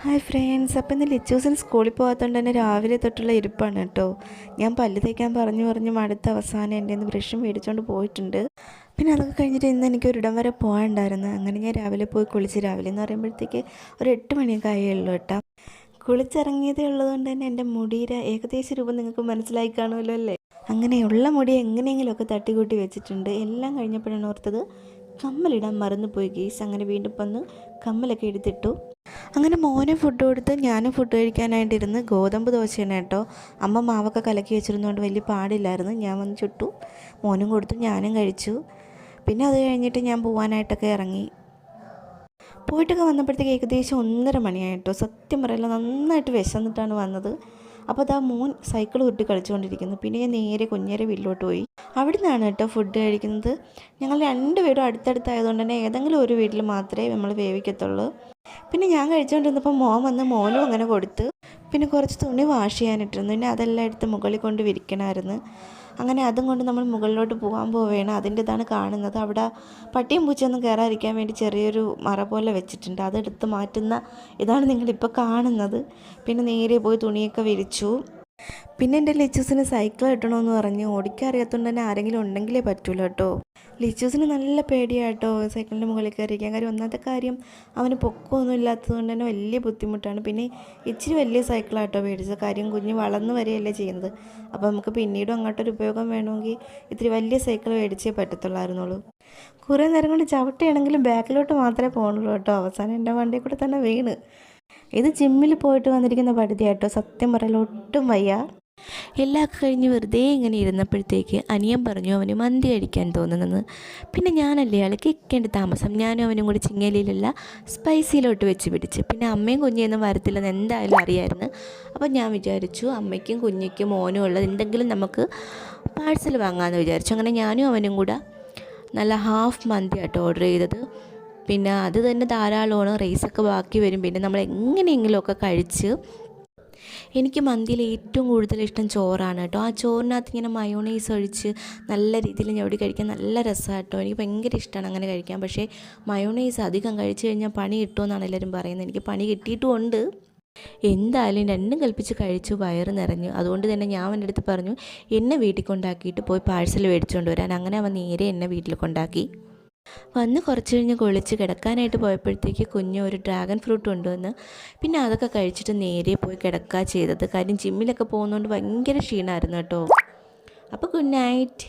Hi friends, അപ്പോൾ ഇന്ന് ലിച്ചൂസിന് സ്കൂളിൽ പോകാത്തതുകൊണ്ട് തന്നെ രാവിലെ തൊട്ടുള്ള ഇരിപ്പാണ് കേട്ടോ. ഞാൻ പല്ല് തേക്കാൻ പറഞ്ഞ് മടുത്ത അവസാനം എൻ്റെ നിന്ന് ബ്രഷും മേടിച്ചുകൊണ്ട് പോയിട്ടുണ്ട്. പിന്നെ അതൊക്കെ കഴിഞ്ഞിട്ട് ഇന്ന് എനിക്ക് ഒരിടം വരെ പോകാനുണ്ടായിരുന്നു. അങ്ങനെ ഞാൻ രാവിലെ പോയി കുളിച്ച്, രാവിലെ എന്ന് പറയുമ്പോഴത്തേക്ക് ഒരു 8 മണിയൊക്കെ ആയുള്ളൂ കേട്ടോ. കുളിച്ചിറങ്ങിയതേ ഉള്ളതുകൊണ്ട് തന്നെ എൻ്റെ മുടിയുടെ ഏകദേശ രൂപം നിങ്ങൾക്ക് മനസ്സിലായി കാണുമല്ലോ അല്ലേ. അങ്ങനെയുള്ള മുടി എങ്ങനെയെങ്കിലുമൊക്കെ തട്ടിക്കൂട്ടി വെച്ചിട്ടുണ്ട്. എല്ലാം കഴിഞ്ഞപ്പോഴാണ് ഓർത്തത് കമ്മലിടാൻ മറന്നുപോയി ഗീസ്. അങ്ങനെ വീണ്ടും വന്ന് കമ്മലൊക്കെ എടുത്തിട്ടു. അങ്ങനെ മോനെ ഫുഡ് കൊടുത്ത് ഞാനും ഫുഡ് കഴിക്കാനായിട്ടിരുന്ന്. ഗോതമ്പ് ദോശയാണ് കേട്ടോ. അമ്മ മാവൊക്കെ കലക്കി വെച്ചിരുന്നതുകൊണ്ട് വലിയ പാടില്ലായിരുന്നു. ഞാൻ വന്ന് ചുട്ടു, മോനും കൊടുത്തു, ഞാനും കഴിച്ചു. പിന്നെ അത് കഴിഞ്ഞിട്ട് ഞാൻ പോകാനായിട്ടൊക്കെ ഇറങ്ങി. പോയിട്ടൊക്കെ വന്നപ്പോഴത്തേക്ക് ഏകദേശം 1:30 മണിയായിട്ടോ. സത്യം പറയല്ല, നന്നായിട്ട് വിശന്നിട്ടാണ് വന്നത്. അപ്പോൾ അതാ മോൻ സൈക്കിൾ ഉരുട്ടി കളിച്ചുകൊണ്ടിരിക്കുന്നു. പിന്നെ ഞാൻ നേരെ കുഞ്ഞേരെ വീട്ടിലോട്ട് പോയി. അവിടെ നിന്നാണ് കേട്ടോ ഫുഡ് കഴിക്കുന്നത്. ഞങ്ങൾ 2 വീടും അടുത്തടുത്തായതുകൊണ്ട് തന്നെ ഏതെങ്കിലും ഒരു വീട്ടിൽ മാത്രമേ നമ്മൾ വേവിക്കത്തുള്ളൂ. പിന്നെ ഞാൻ കഴിച്ചുകൊണ്ടിരുന്നപ്പോൾ മോൻ വന്ന് മോനും അങ്ങനെ കൊടുത്ത്. പിന്നെ കുറച്ച് തുണി വാഷ് ചെയ്യാനിട്ടിരുന്നു. പിന്നെ അതെല്ലാം എടുത്ത് മുകളിൽ കൊണ്ട് വിരിക്കണമായിരുന്നു. അങ്ങനെ അതും കൊണ്ട് നമ്മൾ മുകളിലോട്ട് പോവുകയാണ്. അതിൻ്റെതാണ് കാണുന്നത്. അവിടെ പട്ടിയും പൂച്ചയൊന്നും കയറാതിരിക്കാൻ വേണ്ടി ചെറിയൊരു മറ പോലെ വെച്ചിട്ടുണ്ട്. അതെടുത്ത് മാറ്റുന്ന ഇതാണ് നിങ്ങളിപ്പോൾ കാണുന്നത്. പിന്നെ നേരെ പോയി തുണിയൊക്കെ വിരിച്ചു. പിന്നെ എൻ്റെ ലിച്ചൂസിന് സൈക്കിൾ കിട്ടണമെന്ന് പറഞ്ഞ് ഓടിക്കാൻ അറിയാത്തതുകൊണ്ട് തന്നെ ആരെങ്കിലും ഉണ്ടെങ്കിലേ പറ്റൂല കേട്ടോ. ലിച്ചൂസിന് നല്ല പേടിയാട്ടോ സൈക്കിളിൻ്റെ മുകളിൽ കയറിയിരിക്കാൻ. കാര്യം ഒന്നാമത്തെ കാര്യം അവന് പൊക്കമൊന്നും ഇല്ലാത്തതുകൊണ്ട് തന്നെ വലിയ ബുദ്ധിമുട്ടാണ്. പിന്നെ ഇച്ചിരി വലിയ സൈക്കിളാട്ടോ മേടിച്ചത്. കാര്യം കുഞ്ഞ് വളർന്നു വരികയല്ലേ ചെയ്യുന്നത്. അപ്പോൾ നമുക്ക് പിന്നീടും അങ്ങോട്ടൊരു ഉപയോഗം വേണമെങ്കിൽ ഇത്തിരി വലിയ സൈക്കിൾ മേടിച്ചേ പറ്റത്തുള്ളായിരുന്നുള്ളൂ. കുറേ നേരം കൊണ്ട് ചവിട്ടിയാണെങ്കിലും ബാക്കിലോട്ട് മാത്രമേ പോകുന്നുള്ളൂ കേട്ടോ. അവസാനം എൻ്റെ വണ്ടിയിൽ കൂടെ തന്നെ വീണ്. ഇത് ജിമ്മിൽ പോയിട്ട് വന്നിരിക്കുന്ന പടുതിയാട്ടോ. സത്യം പറയല ഒട്ടും വയ്യ. എല്ലാം കഴിഞ്ഞ് വെറുതെ ഇങ്ങനെ ഇരുന്നപ്പോഴത്തേക്ക് അനിയൻ പറഞ്ഞു അവന് മന്തി കഴിക്കാൻ തോന്നുന്നെന്ന്. പിന്നെ ഞാനല്ലേ ആൾ കിക്കേണ്ട താമസം, ഞാനും അവനും കൂടി ചിങ്ങലിയിലല്ല സ്പൈസിയിലോട്ട് വെച്ച് പിടിച്ച്. പിന്നെ അമ്മയും കുഞ്ഞൊന്നും വരത്തില്ലെന്ന് എന്തായാലും അറിയാമായിരുന്നു. അപ്പോൾ ഞാൻ വിചാരിച്ചു അമ്മയ്ക്കും കുഞ്ഞയ്ക്കും മോനും ഉള്ളത് എന്തെങ്കിലും നമുക്ക് പാഴ്സൽ വാങ്ങാമെന്ന് വിചാരിച്ചു. അങ്ങനെ ഞാനും അവനും കൂടെ നല്ല ഹാഫ് മന്തി ആട്ടോ ഓർഡർ ചെയ്തത്. പിന്നെ അത് തന്നെ ധാരാളമാണ്, റൈസൊക്കെ ബാക്കി വരും. പിന്നെ നമ്മൾ എങ്ങനെയെങ്കിലുമൊക്കെ കഴിച്ച്. എനിക്ക് മന്തിയിൽ ഏറ്റവും കൂടുതൽ ഇഷ്ടം ചോറാണ് കേട്ടോ. ആ ചോറിനകത്ത് ഇങ്ങനെ മയോണൈസ് ഒഴിച്ച് നല്ല രീതിയിൽ ഞവടി കഴിക്കാൻ നല്ല രസമാണ് കേട്ടോ. എനിക്ക് ഭയങ്കര ഇഷ്ടമാണ് അങ്ങനെ കഴിക്കാൻ. പക്ഷേ മയോണൈസ് അധികം കഴിച്ച് കഴിഞ്ഞാൽ പണി കിട്ടുമെന്നാണ് എല്ലാവരും പറയുന്നത്. എനിക്ക് പണി കിട്ടിയിട്ടുമുണ്ട്. എന്തായാലും രണ്ടും കൽപ്പിച്ച് കഴിച്ചു, വയറ് നിറഞ്ഞു. അതുകൊണ്ട് തന്നെ ഞാൻ അവൻ്റെ അടുത്ത് പറഞ്ഞു എന്നെ വീട്ടിൽ കൊണ്ടാക്കിയിട്ട് പോയി പാഴ്സൽ മേടിച്ചുകൊണ്ട് വരാൻ. അങ്ങനെ അവൻ നേരെ എന്നെ വീട്ടിൽ കൊണ്ടാക്കി. വന്ന് കുറച്ച് കഴിഞ്ഞ് കുളിച്ച് കിടക്കാനായിട്ട് പോയപ്പോഴത്തേക്ക് കുഞ്ഞ് ഒരു ഡ്രാഗൺ ഫ്രൂട്ട് കൊണ്ടുവന്ന്. പിന്നെ അതൊക്കെ കഴിച്ചിട്ട് നേരെ പോയി കിടക്കുക ചെയ്തത്. കാര്യം ജിമ്മിലൊക്കെ പോകുന്നതുകൊണ്ട് ഭയങ്കര ക്ഷീണമായിരുന്നു കേട്ടോ. അപ്പോൾ ഗുഡ് നൈറ്റ്.